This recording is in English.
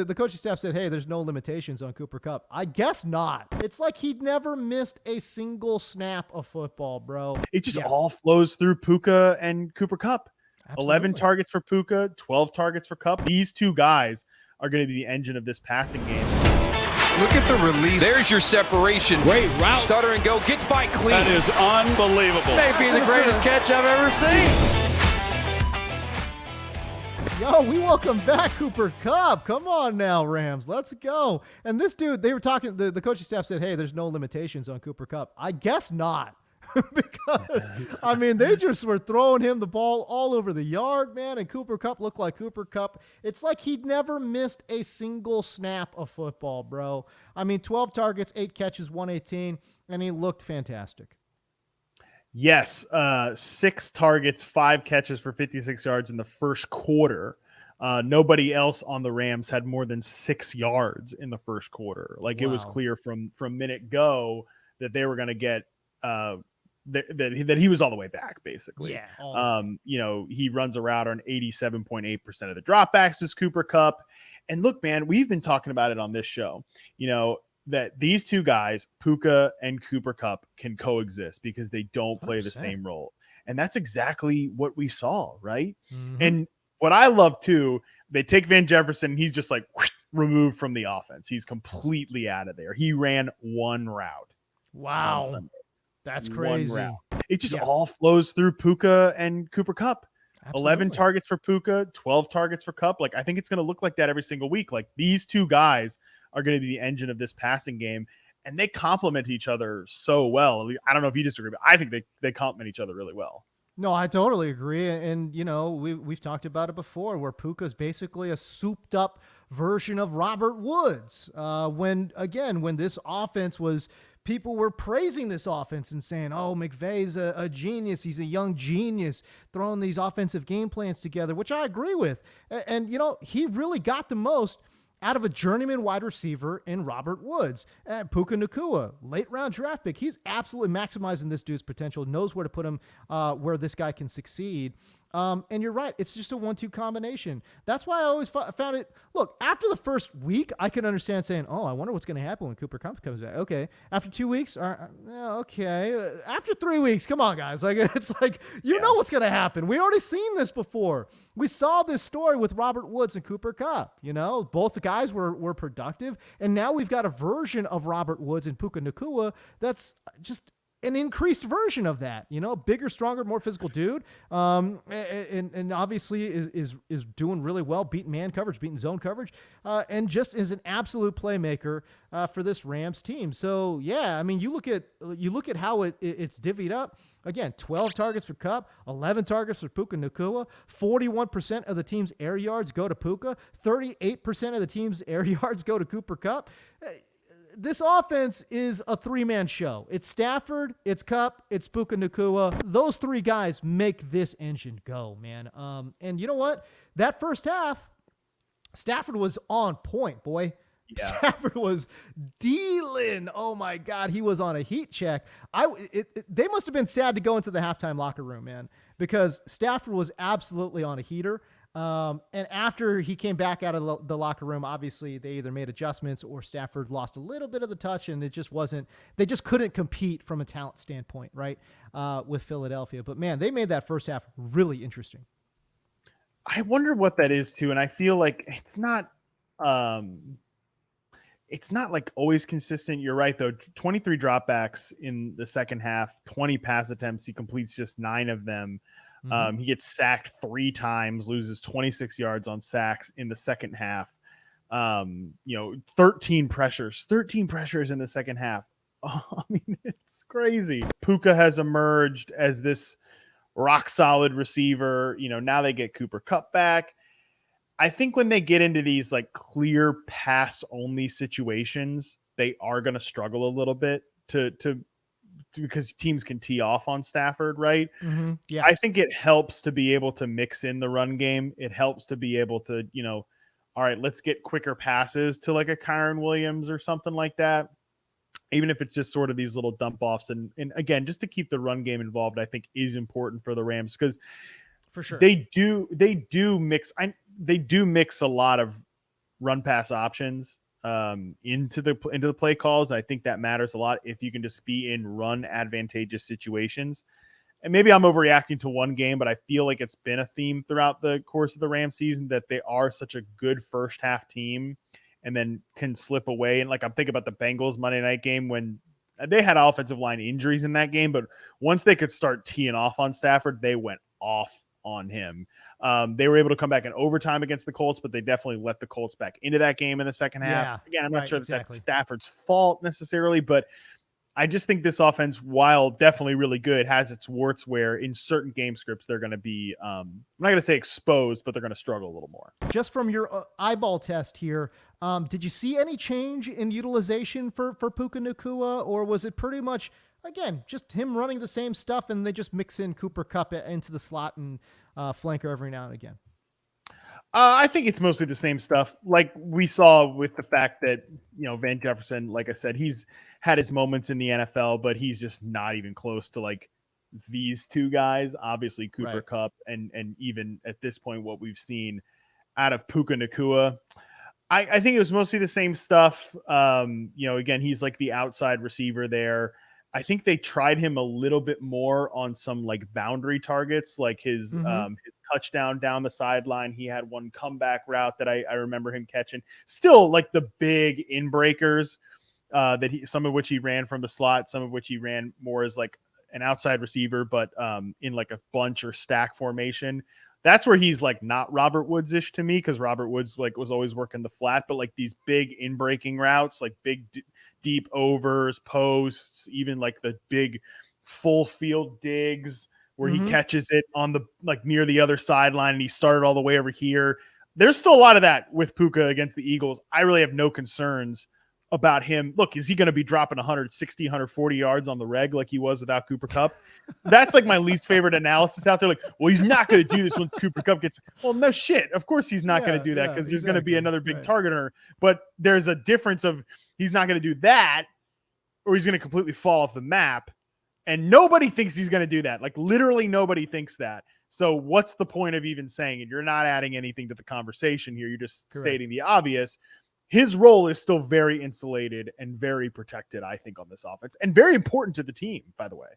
the coaching staff said, hey, there's no limitations on Cooper Kupp. I guess not. It's like he'd never missed a single snap of football, bro. It just all flows through Puka and Cooper Kupp. Absolutely. 11 targets for Puka, 12 targets for Kupp. These two guys are going to be the engine of this passing game. Look at the release. There's your separation. Great route. Stutter and go. Gets by clean. That is unbelievable. Maybe the greatest catch I've ever seen. Yo, we welcome back Cooper Kupp. Come on now, Rams. Let's go. And this dude, they were talking, the coaching staff said, hey, there's no limitations on Cooper Kupp. I guess not. Because, I mean, they just were throwing him the ball all over the yard, man, and Cooper Kupp looked like Cooper Kupp. It's like he'd never missed a single snap of football, bro. I mean, 12 targets, 8 catches, 118, and he looked fantastic. Yes, 6 targets, 5 catches for 56 yards in the first quarter. Nobody else on the Rams had more than 6 yards in the first quarter. Like, It was clear from minute go that they were going to get that he was all the way back, basically. Yeah. He runs a route on 87.8% of the dropbacks is Cooper Kupp. And look, man, we've been talking about it on this show, that these two guys, Puka and Cooper Kupp, can coexist because they don't play 100%. The same role. And that's exactly what we saw, right? Mm-hmm. And what I love too, they take Van Jefferson, and he's just like removed from the offense. He's completely out of there. He ran one route. Wow. That's crazy. It just all flows through Puka and Cooper Kupp. Absolutely. 11 targets for Puka, 12 targets for Kupp. Like, I think it's going to look like that every single week. Like, these two guys are going to be the engine of this passing game, and they complement each other so well. I don't know if you disagree, but I think they complement each other really well. No, I totally agree. And, we've talked about it before, where Puka's basically a souped up version of Robert Woods. When this offense was, people were praising this offense and saying, oh, McVay's a genius. He's a young genius throwing these offensive game plans together, which I agree with. And he really got the most out of a journeyman wide receiver in Robert Woods. Puka Nakua, late round draft pick. He's absolutely maximizing this dude's potential, knows where to put him, where this guy can succeed. And you're right. It's just a 1-2 combination. That's why I always found it. Look, after the first week, I can understand saying, oh, I wonder what's going to happen when Cooper Kupp comes back. Okay. After 2 weeks, okay. After 3 weeks, come on, guys. Like, it's like, you know what's going to happen. We already seen this before. We saw this story with Robert Woods and Cooper Kupp. Both the guys were productive. And now we've got a version of Robert Woods and Puka Nakua that's just an increased version of that, bigger, stronger, more physical dude. And obviously is doing really well, beating man coverage, beating zone coverage, and just is an absolute playmaker for this Rams team. So yeah, I mean, you look at how it's divvied up. Again, 12 targets for Kupp, 11 targets for Puka Nakua, 41% of the team's air yards go to Puka, 38% of the team's air yards go to Cooper Kupp. This offense is a 3-man show. It's Stafford, it's Kupp, it's Puka Nakua. Those 3 guys make this engine go, man. And you know what? That first half, Stafford was on point, boy. Yeah. Stafford was dealing. Oh my God, he was on a heat check. They must have been sad to go into the halftime locker room, man, because Stafford was absolutely on a heater. And after he came back out of the locker room, obviously they either made adjustments or Stafford lost a little bit of the touch, and they just couldn't compete from a talent standpoint, right? With Philadelphia. But man, they made that first half really interesting. I wonder what that is too. And I feel like it's not like always consistent. You're right though. 23 dropbacks in the second half, 20 pass attempts. He completes just 9 of them. He gets sacked 3 times, loses 26 yards on sacks in the second half. 13 pressures in the second half. Oh, I mean, it's crazy. Puka has emerged as this rock solid receiver. Now they get Cooper Kupp back. I think when they get into these like clear pass only situations, they are going to struggle a little bit because teams can tee off on Stafford, right? Mm-hmm. Yeah. I think it helps to be able to mix in the run game. It helps to be able to, all right, let's get quicker passes to like a Kyron Williams or something like that. Even if it's just sort of these little dump offs. And again, just to keep the run game involved, I think is important for the Rams because for sure they do mix a lot of run pass options into the play calls. I think that matters a lot if you can just be in run advantageous situations. And maybe I'm overreacting to one game, but I feel like it's been a theme throughout the course of the Rams season that they are such a good first half team and then can slip away. And like I'm thinking about the Bengals Monday night game when they had offensive line injuries in that game, but once they could start teeing off on Stafford, they went off on him. They were able to come back in overtime against the Colts, but they definitely let the Colts back into that game in the second half. Yeah, Again, I'm not sure that exactly. that's Stafford's fault necessarily, but I just think this offense, while definitely really good, has its warts where in certain game scripts they're going to be, I'm not going to say exposed, but they're going to struggle a little more. Just from your eyeball test here, did you see any change in utilization for Puka Nakua, or was it pretty much, again, just him running the same stuff and they just mix in Cooper Kupp into the slot and flanker every now and again? I think it's mostly the same stuff. Like we saw with the fact that, Van Jefferson, like I said, he's had his moments in the NFL, but he's just not even close to like these two guys, obviously Cooper Kupp and even at this point, what we've seen out of Puka Nakua. I think it was mostly the same stuff. Again, he's like the outside receiver there. I think they tried him a little bit more on some like boundary targets, like his touchdown down the sideline. He had one comeback route that I remember him catching. Still like the big in breakers some of which he ran from the slot, some of which he ran more as like an outside receiver, but in like a bunch or stack formation. That's where he's like not Robert Woods-ish to me, because Robert Woods like was always working the flat, but like these big in breaking routes, like big deep overs, posts, even like the big full field digs where he catches it on the like near the other sideline and he started all the way over here. There's still a lot of that with Puka against the Eagles. I really have no concerns about him. Look, is he going to be dropping 160, 140 yards on the reg like he was without Cooper Kupp? That's like my least favorite analysis out there. Like, well, he's not going to do this when Cooper Kupp gets, well, no shit. Of course he's not going to do that because there's going to be another big targeter. But there's a difference of he's not going to do that or he's going to completely fall off the map. And nobody thinks he's going to do that. Like literally nobody thinks that. So what's the point of even saying it? You're not adding anything to the conversation here. You're just stating the obvious. His role is still very insulated and very protected, I think, on this offense, and very important to the team, by the way.